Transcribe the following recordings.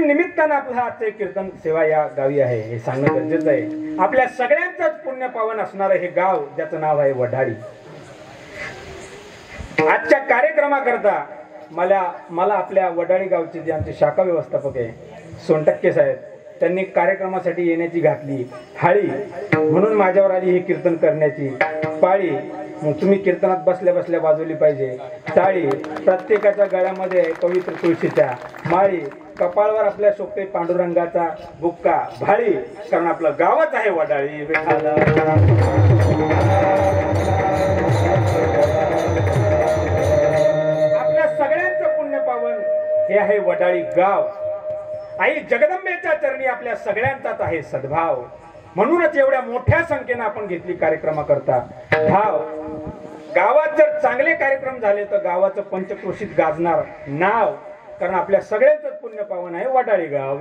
Kim निमित्तानं आपलं आजचे कीर्तन सेवा या गावी आहे हे सांगणं गरजेचं आहे. आपल्या सगळ्यांचंच पुण्य पावन असणारं हे गाव ज्याचं नाव आहे वढाळी. आजच्या कार्यक्रमाकरता मला आपल्या वडाळी गावचे जे आमचे शाखा व्यवस्थापक आहे सोनटक्के साहेब त्यांनी कार्यक्रमासाठी येण्याची घातली हाळी म्हणून माझ्यावर आली ही कीर्तन करण्याची पाळी. मग तुम्ही कीर्तनात बसल्या बसल्या वाजवली पाहिजे टाळी. प्रत्येकाच्या गळ्यामध्ये पवित्र तुळशीच्या माळी. कपाळवर आपल्या शोभते पांडुरंगाचा बुक्का भाळी. कारण आपलं गावच आहे वडाळी. हे आहे वडाळी गाव. आई जगदंबेच्या चरणी आपल्या सगळ्यांचाच आहे सद्भाव. म्हणूनच एवढ्या मोठ्या संख्येने आपण घेतली कार्यक्रमाकरता धाव. गावात जर चांगले कार्यक्रम झाले तर गावाचं पंचक्रोशीत गाजणार नाव. कारण आपल्या सगळ्यांचंच पुण्य पावन आहे वडाळी गाव.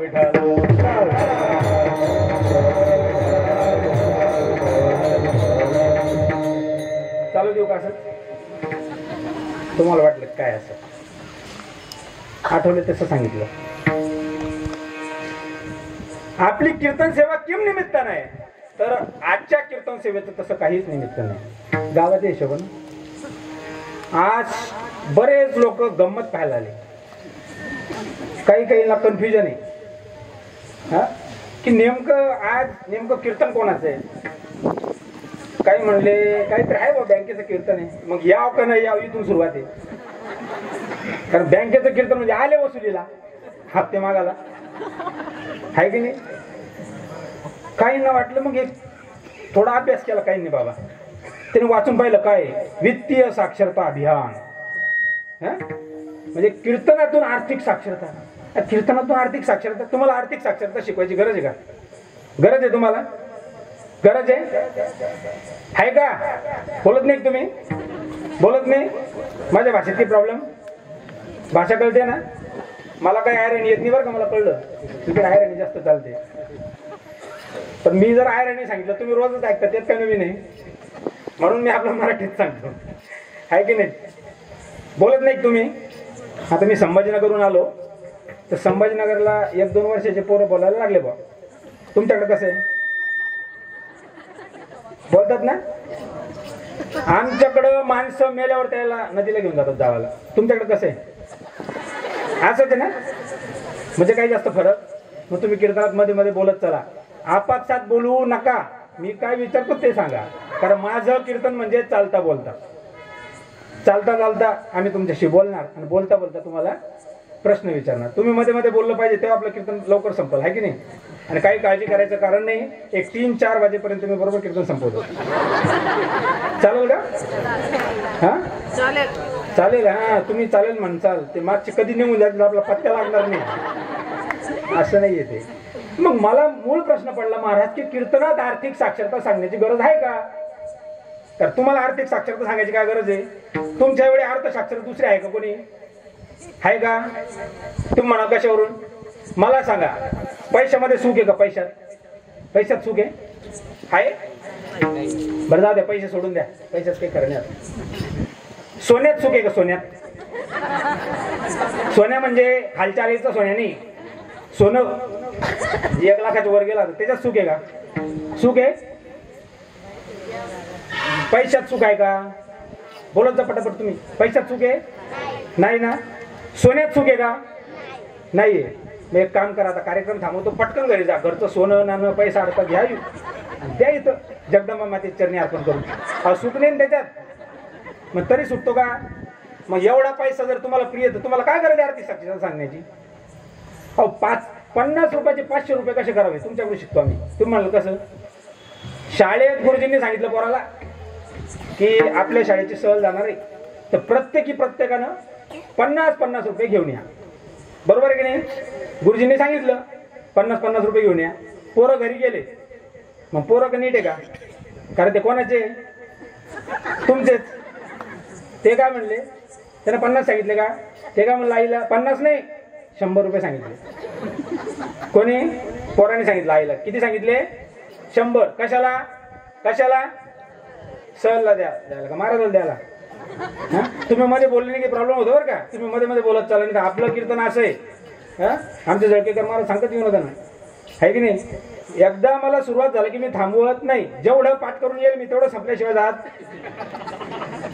चालू देऊ का असं? तुम्हाला वाटलं काय असं आठवले तसं सांगितलं. आपली कीर्तन सेवा किम निमित्तानं आहे तर आजच्या कीर्तन सेवेचं तसं काहीच निमित्त नाही. गावाच्या हिशोबानं आज बरेच लोक गंमत पाहायला आले. काहींना कन्फ्युजन आहे की नेमकं कीर्तन कोणाचं आहे. काही म्हणले काहीतरी आहे बा बँकेचं कीर्तन आहे. मग याव का नाही याव इथून सुरुवात आहे. कारण बँकेचं कीर्तन म्हणजे आले वसुलीला हप्ते मागायला आहे की नाही. काहींना वाटलं मग एक थोडा अभ्यास केला काहींनी बाबा त्याने वाचून पाहिलं काय वित्तीय साक्षरता अभियान. म्हणजे कीर्तनातून आर्थिक साक्षरता. कीर्तनातून आर्थिक साक्षरता. तुम्हाला आर्थिक साक्षरता शिकवायची गरज आहे का? गरज आहे तुम्हाला? गरज आहे का? बोलत नाही तुम्ही? बोलत नाही? माझ्या भाषेत काही प्रॉब्लेम? भाषा कळते ना? मला काही आयरणी येत नाही बरं का. मला कळलं तिथे आयरणी जास्त चालते. पण मी जर आयरणी सांगितलं तुम्ही रोजच ऐकता त्यात काही नवीन नाही. म्हणून मी आपलं मराठीत सांगतो आहे की नाही. बोलत नाही तुम्ही? आता मी संभाजीनगरहून आलो तर संभाजीनगरला 1-2 वर्षाचे पोरं बोलायला लागले बा. तुमच्याकडे कसं आहे? बोलतात ना? आमच्याकडं माणसं मेल्यावर त्याला नदीला घेऊन जातात जावाला. तुमच्याकडे कसं आहे? असंच आहे ना? म्हणजे काही जास्त फरक? मग तुम्ही कीर्तनात मध्ये मध्ये बोलत चला. आपापसात बोलू नका. मी काय विचारतो ते सांगा. कारण माझं कीर्तन म्हणजे चालता बोलता. चालता चालता आम्ही तुमच्याशी बोलणार आणि बोलता बोलता तुम्हाला प्रश्न विचारणार. तुम्ही मध्ये मध्ये बोललं पाहिजे तेव्हा आपलं कीर्तन लवकर संपल आहे की नाही. आणि काही काळजी करायचं कारण नाही. एक 3-4 वाजेपर्यंत तुम्ही बरोबर कीर्तन संपवतो. चालेल का? हा चालेल. हा तुम्ही चालेल म्हणसाल ते मागचे कधी निघून जायचं आपला पत्त्या लागणार नाही असं नाही येते. मग मला मूळ प्रश्न पडला महाराज की कीर्तनात आर्थिक साक्षरता सांगण्याची गरज आहे का? तर तुम्हाला आर्थिक साक्षरता सांगायची काय गरज आहे? तुमच्या एवढे अर्थशास्त्र दुसरे आहे का कोणी? आहे का? तुम्ही म्हणा कशावरून? मला सांगा पैशामध्ये सुख आहे का? पैशात सुख आहे? बरं जाऊ द्या पैसे सोडून द्या. पैशाच काही करण्यात. सोन्यात सुख आहे का? सोन्या म्हणजे खालच्या आलीचं सोन्या नाही. सोनं 1 लाखाच्या वर गेला त्याच्यात सुख आहे का? सुख आहे? पैशात सुख आहे का? बोलत जा पटापट तुम्ही. पैशात सुख आहे? नाही ना. सोन्यात सुख आहे का? नाहीये. मग एक काम करा आता कार्यक्रम थांबवतो पटकन घरी जा. घरचं सोनं नाणं पैसा अडका घ्या द्या इथं जगदंबा मातेच्या चरणी अर्पण करून. सुख नाही त्याच्यात मग तरी सुटतो का? मग एवढा पैसा जर तुम्हाला प्रिय तर तुम्हाला काय गरज आहे आर्थिक साक्षरता सांगण्याची? 50 रुपयाचे 500 रुपये कसे करावे तुमच्याकडे शिकतो आम्ही. तुम्ही म्हणलं कसं? शाळेत गुरुजींनी सांगितलं पोराला की आपल्या शाळेची सहल जाणार आहे तर प्रत्येकानं 50 रुपये घेऊन या. बरोबर आहे की नाही? गुरुजींनी सांगितलं 50 रुपये घेऊन या. पोरं घरी गेले. मग पोरं का नीट आहे का? कारण ते कोणाचे? तुमचेच. ते काय म्हणले? त्यानं 50 सांगितले का? ते काय म्हणलं आईला 50 नाही 100 रुपये सांगितले. कोणी? पोराने सांगितलं आईला. किती सांगितले? 100. कशाला? सहलला द्यायला का महाराजाला द्यायला? तुम्ही मध्ये बोलले नाही की प्रॉब्लेम होतो बरं का. तुम्ही मध्ये मध्ये बोलत चालला नाही. आपलं कीर्तन असं आहे आमचे जळकेकर मला सांगत येऊ नका ना, आहे की नाही. एकदा मला सुरुवात झाली की मी थांबवत नाही, जेवढं पाठ करून येईल मी तेवढं संपल्याशिवाय जात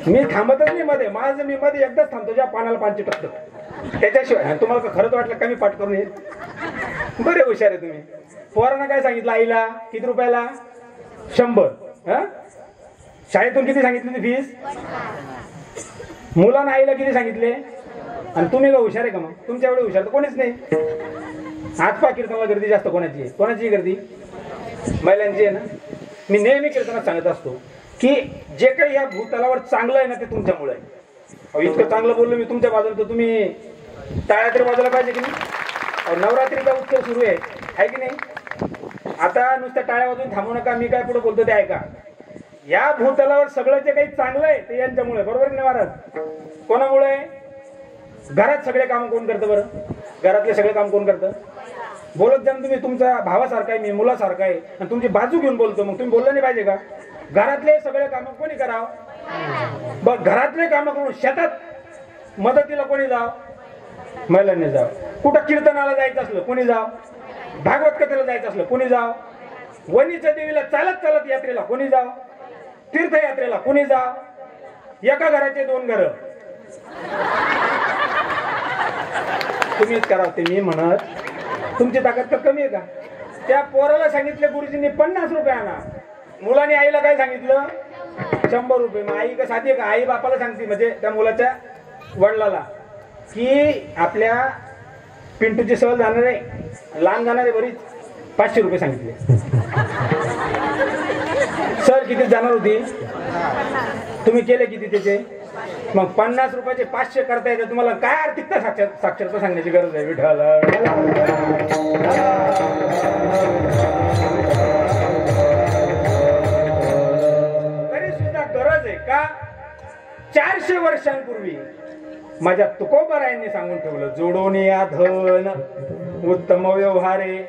मी थांबतच नाही मध्ये. माझं मी मध्ये एकदाच थांबतो ज्या पानाला पान चिटकतो, त्याच्याशिवाय. तुम्हाला खरंच वाटलं का मी पाठ करून येईल? बरे हुशार आहे तुम्ही. पोरांना काय सांगितलं आईला? किती रुपयाला? 100. शाळेतून किती सांगितली ती फीस? मुलांना आईला किती सांगितले? आणि तुम्ही का हुशार आहे का? मग तुमच्या एवढे हुशार तर कोणीच नाही. आजपा कीर्तनाला गर्दी जास्त कोणाची आहे? कोणाची गर्दी? महिलांची आहे ना. मी नेहमी कीर्तनात सांगत असतो की जे काही या भूतलावर चांगलं आहे ना ते तुमच्यामुळे आहे. इतकं चांगलं बोललो मी तुमच्या बाजूला तर तुम्ही टाळ्या तरी वाजवला पाहिजे की नाही? नवरात्रीचा उत्सव सुरू आहे की नाही? आता नुसत्या टाळ्या वाजवून थांबू नका. मी काय पुढे बोलतो ते ऐका. या भूतलावर सगळं जे काही चांगलं आहे ते यांच्यामुळे. बरोबर नाही महाराज? कोणामुळे? घरात सगळे काम कोण करतं बरं? घरातले सगळे काम कोण करतं? बोलत जा तुम्ही. तुमच्या भावासारखा आहे मी, मुलासारखा आहे, आणि तुमची बाजू घेऊन बोलतो. मग तुम्ही बोललं नाही पाहिजे का? घरातले सगळे काम कोणी करावं? बघ, घरातले काम करून शेतात मदतीला कोणी जाव? महिलांनी जाव. कुठं कीर्तनाला जायचं असलं कोणी जाव? भागवत कथेला जायचं असलं कोणी जाव? वणीच्या देवीला चालत चालत यात्रेला कोणी जाव? तीर्थयात्रेला कोणी जाव? एका घराचे 2 घर तुम्हीच करावं. ते मी म्हणत तुमची ताकद तर कमी आहे का? त्या पोराला सांगितलं गुरुजींनी 50 रुपये आणा, मुलाने आईला काय सांगितलं? 100 रुपये. मग आई का साधी आहे का? आई बापाला सांगते, म्हणजे त्या मुलाच्या वडिलाला, की आपल्या पिंटूची सहल जाणार आहे, लांब जाणार आहे बरीच, 500 रुपये सांगितले. सर किती जाणार होती? तुम्ही केले किती त्याचे? मग 50 रुपयाचे 500 करता येते तुम्हाला. काय आर्थिकता साक्षरता सांगण्याची गरज आहे? विठ्ठल तरी सुद्धा गरज आहे का? 400 वर्षांपूर्वी माझ्या तुकोबारायांनी सांगून ठेवलं, जोडून या धन उत्तम व्यवहारे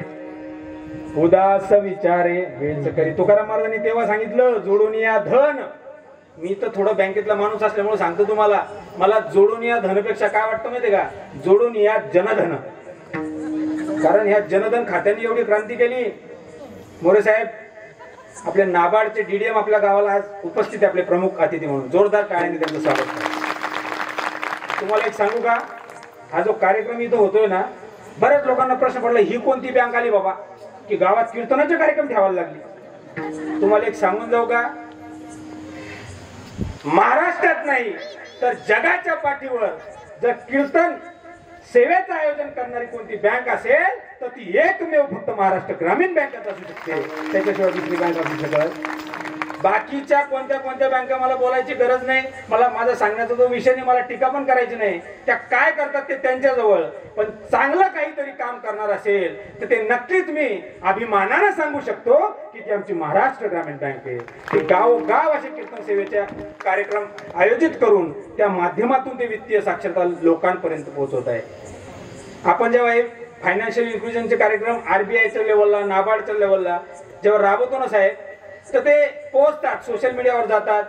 उदास विचारे वेच करी. तुकाराम महाराजांनी तेव्हा सांगितलं जोडून या धन. मी तर थोडं बँकेतला माणूस असल्यामुळे सांगतो तुम्हाला, मला जोडून या धनपेक्षा काय वाटतं माहितीये का? जोडून या जनधन. कारण ह्या जनधन खात्यांनी एवढी क्रांती केली. मोरे साहेब आपले नाबार्डचे डीडीएम आपल्या गावाला आज उपस्थित आहे, आपले प्रमुख अतिथी म्हणून. जोरदार टाळ्यांनी त्यांचं स्वागत करा. तुम्हाला एक सांगू का? हा जो कार्यक्रम इथं होतोय ना, बऱ्याच लोकांना प्रश्न पडला ही कोणती बँक आली बाबा की गावात कीर्तनाचे कार्यक्रम ठेवायला लागली. तुम्हाला एक सांगून जाऊ का? महाराष्ट्रात नाही तर जगाच्या पाठीवर जर कीर्तन सेवेचं आयोजन करणारी कोणती बँक असेल तर ती एकमेव फक्त महाराष्ट्र ग्रामीण बँकेत असू शकते. त्याच्याशिवाय दुसरी बँक असू शकत. बाकीच्या कोणत्या कोणत्या बँका मला बोलायची गरज नाही. मला माझा सांगण्याचा जो विषय नाही, मला टीका पण करायची नाही. त्या काय करतात ते त्यांच्याजवळ. पण चांगलं काहीतरी काम करणार असेल तर ते नक्कीच मी अभिमानाने सांगू शकतो की ती आमची महाराष्ट्र ग्रामीण बँक आहे. ती गावोगाव असे कीर्तन सेवेचे कार्यक्रम आयोजित करून त्या माध्यमातून ते वित्तीय साक्षरता लोकांपर्यंत पोहोचवत आहे. आपण जेव्हा हे फायनान्शियल इन्क्लुजनचे कार्यक्रम आरबीआयच्या लेवलला, नाबार्डच्या लेवलला जेव्हा राबवतो ना साहेब, तर ते पोहोचतात, सोशल मीडियावर जातात.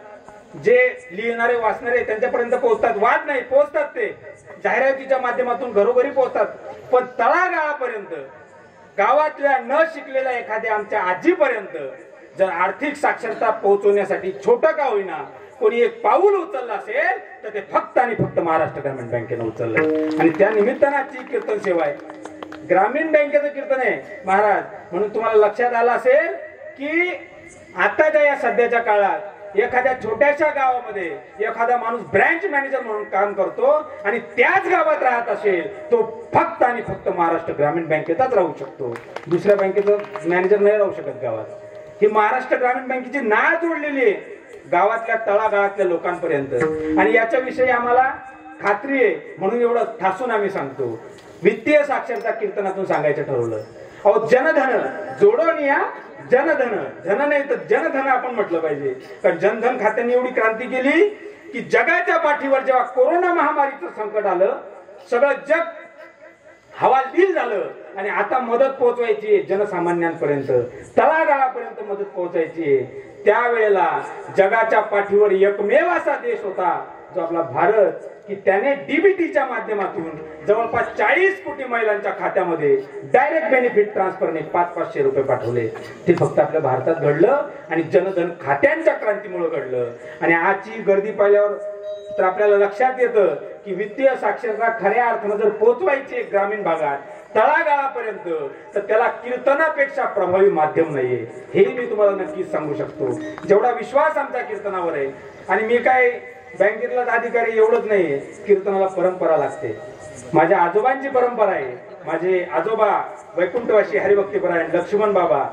जे लिहिणारे वाचणारे त्यांच्यापर्यंत पोहोचतात. वाद नाही, पोहोचतात. ते जाहिरातीच्या माध्यमातून घरोघरी पोहोचतात. पण तळागाळापर्यंत गावातल्या न शिकलेल्या एखाद्या आमच्या आजीपर्यंत जर आर्थिक साक्षरता पोहोचवण्यासाठी छोटं का होईना कोणी एक पाऊल उचललं असेल तर ते फक्त आणि फक्त महाराष्ट्र ग्रामीण बँकेनं उचललंय. आणि त्या निमित्तानं आजची कीर्तन सेवा आहे. ग्रामीण बँकेचं कीर्तन आहे महाराज. म्हणून तुम्हाला लक्षात आलं असेल की आताच्या या सध्याच्या काळात एखाद्या छोट्याशा गावामध्ये एखादा माणूस ब्रँच मॅनेजर म्हणून काम करतो आणि त्याच गावात राहत असेल तो फक्त आणि फक्त महाराष्ट्र ग्रामीण बँकेतच राहू शकतो. दुसऱ्या बँकेचं मॅनेजर नाही राहू शकत गावात. ही महाराष्ट्र ग्रामीण बँकेची नाळ जोडलेली आहे गावातल्या तळागाळातल्या लोकांपर्यंत. आणि याच्याविषयी आम्हाला खात्री आहे म्हणून एवढं ठासून आम्ही सांगतो. वित्तीय साक्षरता कीर्तनातून सांगायचं ठरवलं. अहो जनधन जोडून या जनधन. धन नाही तर जनधन आपण म्हटलं पाहिजे. कारण जनधन खात्याने एवढी क्रांती केली की जगाच्या पाठीवर जेव्हा कोरोना महामारीचं संकट आलं, सगळं जग हवालदिल झालं. आणि आता मदत पोहोचवायची जनसामान्यांपर्यंत, तळागाळापर्यंत मदत पोहोचायची. त्यावेळेला जगाच्या पाठीवर एकमेव असा देश होता जो आपला भारत, की त्याने डीबीटीच्या माध्यमातून जवळपास 40 कोटी महिलांच्या खात्यामध्ये डायरेक्ट बेनिफिट ट्रान्सफरने 500-500 रुपये पाठवले. ते फक्त आपल्या भारतात घडलं आणि जनधन खात्यांच्या क्रांतीमुळे घडलं. आणि आजची गर्दी पाहिल्यावर तर आपल्याला लक्षात येतं की वित्तीय साक्षरता खऱ्या अर्थानं जर पोहोचवायची ग्रामीण भागात तळागाळापर्यंत, तर त्याला कीर्तनापेक्षा प्रभावी माध्यम नाहीये, हे मी तुम्हाला नक्कीच सांगू शकतो. जेवढा विश्वास आमच्या कीर्तनावर आहे, आणि मी काय बँकेतलाच अधिकारी एवढंच नाहीये, कीर्तनाला परंपरा लागते. माझ्या आजोबांची परंपरा आहे. माझे आजोबा वैकुंठवासी हरिभक्तीपरायण लक्ष्मण बाबा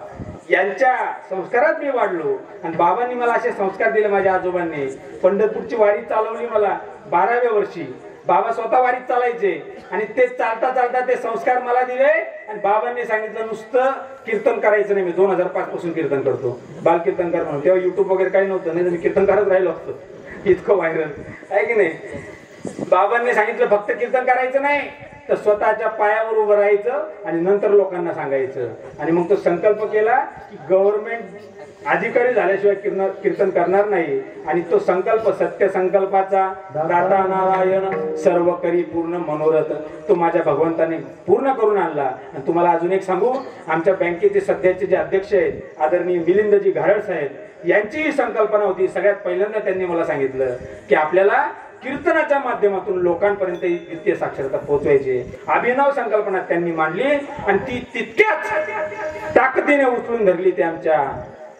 यांच्या संस्कारात मी वाढलो. आणि बाबांनी मला असे संस्कार दिले. माझ्या आजोबांनी पंढरपूरची वारी चालवली मला 12व्या वर्षी. बाबा स्वतः वारीत चालायचे आणि ते चालता चालता ते संस्कार मला दिले. आणि बाबांनी सांगितलं नुसतं कीर्तन करायचं नाही. मी 2005 पासून कीर्तन करतो, बाल कीर्तनकार म्हणून. तेव्हा युट्यूब वगैरे काही नव्हतं, नाही तर मी कीर्तनकारच राहिलो असतो. इतकं व्हायरल आहे की नाही. बाबांनी सांगितलं फक्त कीर्तन करायचं नाही, तर स्वतःच्या पायावर उभं राहायचं आणि नंतर लोकांना सांगायचं. आणि मग तो संकल्प केला की गव्हर्नमेंट अधिकारी झाल्याशिवाय कीर्तन करणार नाही. आणि तो संकल्प सत्य संकल्पाचा दाता नारायण सर्व करी पूर्ण मनोरथ तो माझ्या भगवंताने पूर्ण करून आणला. आणि तुम्हाला अजून एक सांगू, आमच्या बँकेचे सध्याचे जे अध्यक्ष आहेत आदरणीय मिलिंदजी घारड साहेब, यांची ही संकल्पना होती. सगळ्यात पहिल्यांदा त्यांनी मला सांगितलं की आपल्याला कीर्तनाच्या माध्यमातून लोकांपर्यंत वित्तीय साक्षरता पोहोचवायची. अभिनव संकल्पना त्यांनी मांडली आणि ती तितक्याच ताकदीने उचलून धरली. ते आमच्या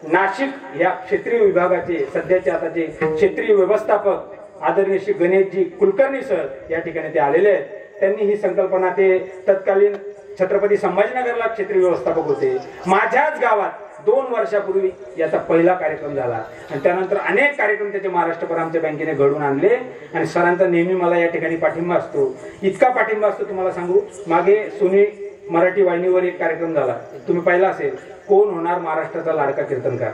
नाशिक या क्षेत्रीय विभागाचे सध्याचे आताचे क्षेत्रीय व्यवस्थापक आदरणीय श्री गणेशजी कुलकर्णी सर या ठिकाणी ते आलेले आहेत. त्यांनी ही संकल्पना, ते तत्कालीन छत्रपती संभाजीनगरला क्षेत्रीय व्यवस्थापक होते. माझ्याच गावात 2 वर्षापूर्वी याचा पहिला कार्यक्रम झाला. आणि त्यानंतर अनेक कार्यक्रम त्याचे महाराष्ट्रभर आमच्या बँकेने घडून आणले. आणि सरांचा नेहमी मला या ठिकाणी पाठिंबा असतो. इतका पाठिंबा असतो तुम्हाला सांगू, मागे सोनी मराठी वाहिनीवर एक कार्यक्रम झाला, तुम्ही पाहिला असेल, कोण होणार महाराष्ट्राचा लाडका कीर्तनकार,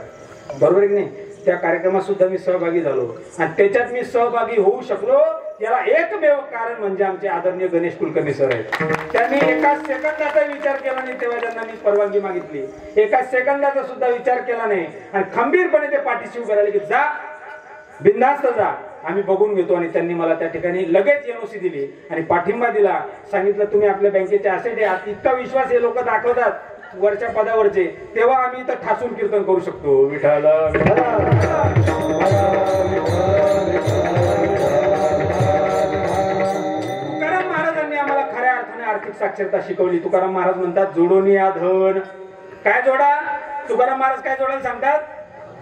बरोबर आहे की नाही. त्या कार्यक्रमात सुद्धा मी सहभागी झालो. आणि त्याच्यात मी सहभागी होऊ शकलो याला एकमेव कारण म्हणजे आमचे आदरणीय गणेश कुलकर्णी सर आहेत. त्यांनी एका सेकंदाचा विचार केला नाही. तेव्हा त्यांना मी परवानगी मागितली, एका सेकंदाचा सुद्धा विचार केला नाही. आणि खंबीरपणे ते पाठीशी उभे राहिले की जा, बिनधास्त जा, आम्ही बघून घेतो. आणि त्यांनी मला त्या ठिकाणी लगेच एनओसी दिली आणि पाठिंबा दिला. सांगितलं तुम्ही आपल्या बँकेचे असेट आहे. इतका विश्वास हे लोक दाखवतात वरच्या पदावरचे, तेव्हा आम्ही इथं ठासून कीर्तन करू शकतो. विठ्ठल तुकाराम महाराजांनी आम्हाला खऱ्या अर्थाने आर्थिक साक्षरता शिकवली. तुकाराम महाराज म्हणतात जोडोनी या धन. काय जोडा? तुकाराम महाराज काय जोडायला सांगतात?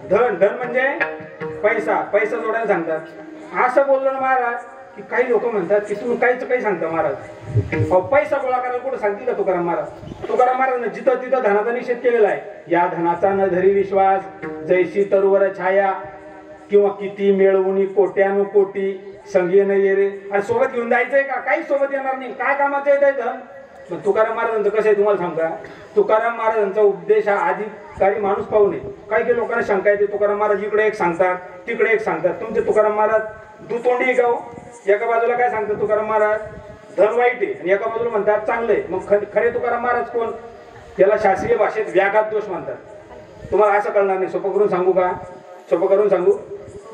धन. धन म्हणजे पैसा. पैसा जोडायला सांगतात. असं बोललो ना महाराज की काही लोक म्हणतात की तुम्ही काहीच काही सांगता महाराज. पैसा गोळा करायला कुठं सांगतील का तुकाराम महाराज? तुकाराम महाराज जिथं तिथं धनाचा निषेध केलेला आहे. या धनाचा न धरी विश्वास, जैसी तरुवर छाया, किंवा किती मिळवून कोट्यानु कोटी संगी न ये रे. आणि सोबत घेऊन जायचंय का? काही सोबत येणार नाही. काय कामाचं येत आहे? पण तुकाराम महाराजांचं कसं आहे तुम्हाला सांगा. तुकाराम महाराजांचा उपदेश हा अधिकारी माणूस पाहू नये. काही काही लोकांना शंका येते, तुकाराम महाराज इकडे एक सांगतात तिकडे एक सांगतात. तुमचे तुकाराम महाराज दुतोंडी गाव. एका बाजूला काय सांगतात तुकाराम महाराज? धन वाईट आहे, आणि एका बाजूला म्हणतात चांगलंय. मग खरे तुकाराम महाराज कोण? त्याला शास्त्रीय भाषेत व्याघात दोष म्हणतात. तुम्हाला असं कळणार नाही. सोपं करून सांगू का? सोपं करून सांगू.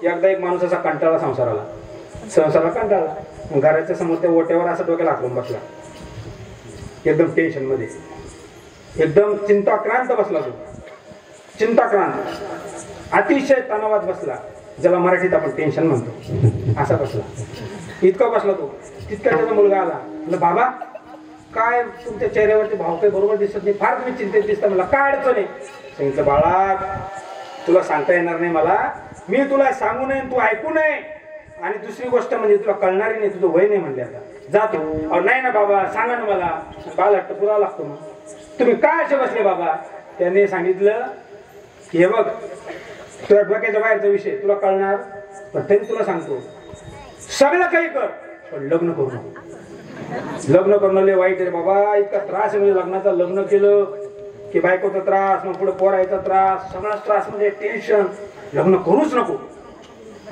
एकदा एक माणूस असा कंटाळला संसाराला कंटाळला. घराच्या समोर त्या ओट्यावर असं डोक्याला हाकलून बसला, एकदम टेन्शन मध्ये, एकदम चिंताक्रांत बसला. तो चिंताक्रांत, अतिशय तणावात बसला, ज्याला मराठीत आपण टेन्शन म्हणतो. असा बसला, इतका बसला तो. तितका त्याचा मुलगा आला. म्हणलं बाबा काय तुमच्या चेहऱ्यावरचे भाव काही बरोबर दिसत नाही, फार तुम्ही चिंतेत दिसता. मला काय अडचण आहे? सांगितलं बाळा तुला सांगता येणार नाही मला, मी तुला सांगू नये तू ऐकू नये, आणि दुसरी गोष्ट म्हणजे तुला कळणारी नाही, तुझं वय नाही म्हणले. आता जातो. नाही ना बाबा सांगा ना मला. बाळ हट्ट पुरावा लागतो. मग तुम्ही काय असे बसले बाबा? त्याने सांगितलं की हे बघ तुला डोक्याच्या बाहेरचा विषय तुला कळणार, पण तरी तुला सांगतो सगळं काही कर पण लग्न करू नको. लग्न करणं लय वाईट आहे बाबा. इतका त्रास आहे म्हणजे लग्नाचा. लग्न केलं की बायकोचा त्रास, मग पुढे पोरायचा त्रास, सगळाच त्रास म्हणजे टेन्शन. लग्न करूच नको.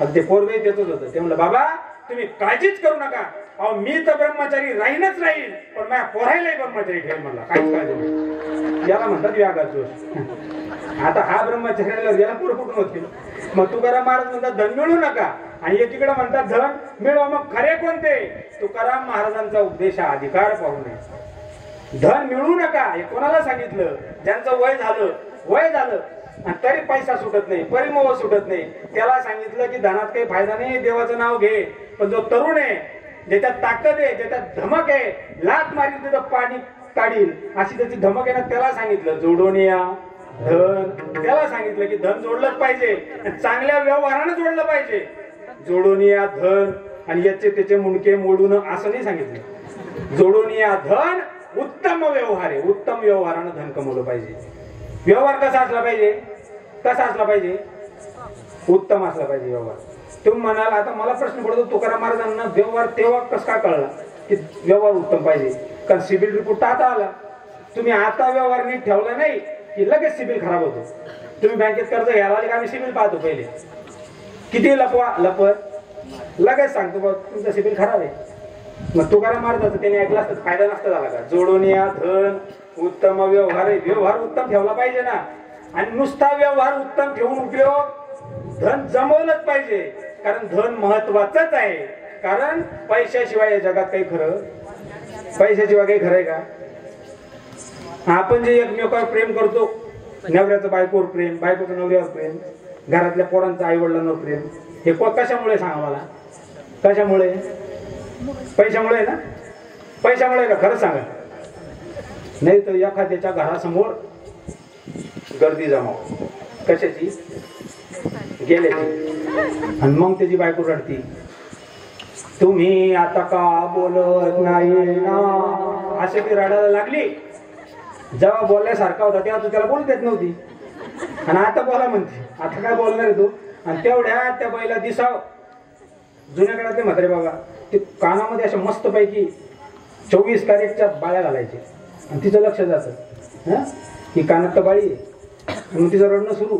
अगदी पोरगही देतच होतं. ते म्हणलं बाबा तुम्ही काळजीच करू नका. अहो मी तर ब्रह्मचारी राहीनच राहील, पण माझ्या पोरायलाही ब्रह्मचारी ठेवेल. म्हणला काहीच काळजी नाही. याला म्हणतात व्याघात दोष. आता हा ब्रह्मचार्याला याला पोर कुठून होतील? मग तुकाराम महाराज म्हणतात धन मिळू नका, आणि एकीकडे म्हणतात धन मिळवा, मग खरे कोणते? तुकाराम महाराजांचा उपदेश हा अधिकार पाहू नये. धन मिळू नका हे कोणाला सांगितलं? ज्यांचं वय झालं आणि तरी पैसा सुटत नाही, परिमोह सुटत नाही, त्याला सांगितलं की धनात काही फायदा नाही, देवाचं नाव घे. पण जो तरुण आहे, ज्याच्यात ताकद आहे, ज्याच्यात धमक आहे, लात मारील तिथं पाणी काढील अशी त्याची धमक आहे ना, त्याला सांगितलं जोडून या धन. त्याला सांगितलं की धन जोडलंच पाहिजे, चांगल्या व्यवहारानं जोडलं पाहिजे. जोडून या धन आणि याचे त्याचे मुंडके मोडून असं नाही सांगितलं. जोडून या धन उत्तम व्यवहार आहे, उत्तम व्यवहारानं धन कमवलं पाहिजे. व्यवहार कसा असला पाहिजे? कसा असला पाहिजे? उत्तम असला पाहिजे व्यवहार. तुम्ही म्हणाल आता मला प्रश्न पडतो तुकाराम महाराजांना व्यवहार तेव्हा कस काय कळला की व्यवहार उत्तम पाहिजे? कारण सिबिल रिपोर्ट आता आला. तुम्ही आता व्यवहार नीट ठेवला नाही की लगेच सिबिल खराब होतो. तुम्ही बँकेत कर्ज घ्यायला आले का आम्ही सिबिल पाहतो पहिले, किती लपवत लगेच सांगतो बघ तुमचं सिबिल खराब आहे. मग तुकाराम महाराजांचं त्याने ऐकलं असतं फायदा नसता झाला का? जोडून या धन उत्तम व्यवहार आहे. व्यवहार उत्तम ठेवला पाहिजे ना. आणि नुसता व्यवहार उत्तम ठेवून उपयोग? धन जमवलंच पाहिजे, कारण धन महत्वाचंच आहे. कारण पैशाशिवाय या जगात काही खरं? पैशाशिवाय काही खरं आहे का? आपण जे एकमेकावर प्रेम करतो, नवऱ्याचं बायकोवर प्रेम, बायकोचं नवऱ्यावर प्रेम, घरातल्या पोरांचं आई वडिलांवर प्रेम, हे कशामुळे सांगा मला? कशामुळे? पैशामुळे ना? पैशामुळे का? खरं सांगा. नाही तर एखाद्याच्या घरासमोर गर्दी जमाव कशाची? गेल्याची. आणि मग त्याची बायको रडती, तुम्ही आता का बोलत नाही ना, असे ती रडायला लागली. जेव्हा बोलण्यासारखा होता तेव्हा तू त्याला बोलू देत नव्हती, आणि आता बोला म्हणते. आता काय बोलणार आहे तू? आणि तेवढ्या त्या बाईला दिसाव जुन्या काळातले म्हातारे बाबा ते कानामध्ये अशा मस्त पैकी 24 कॅरेटच्या बाळ्या घालायचे, आणि तिचं लक्ष जातं ही कानात तर बाळी आहे. मग तिचं रडणं सुरू.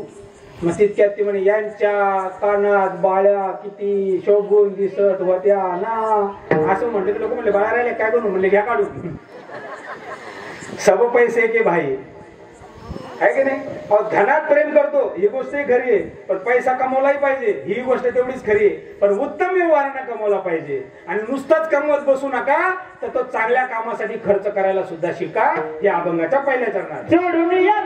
मग तितक्यात ती म्हणे यांच्या कानात बाळ्या किती शोभून दिसत होत्या ना, असं म्हणलं की लोक म्हणले बाळा राहिले काय करून? म्हणले घ्या काढून. सब पैसे के भाई आहे की नाही? धनात प्रेम करतो ही गोष्टही खरी आहे, पण पैसा कमवलाही पाहिजे ही गोष्ट तेवढीच खरी आहे. पण उत्तम व्यवहारानं कमवला पाहिजे. आणि नुसताच कमवत बसू नका, तर तो चांगल्या कामासाठी खर्च करायला सुद्धा शिका. या अभंगाच्या पहिल्या चरणात जोडून या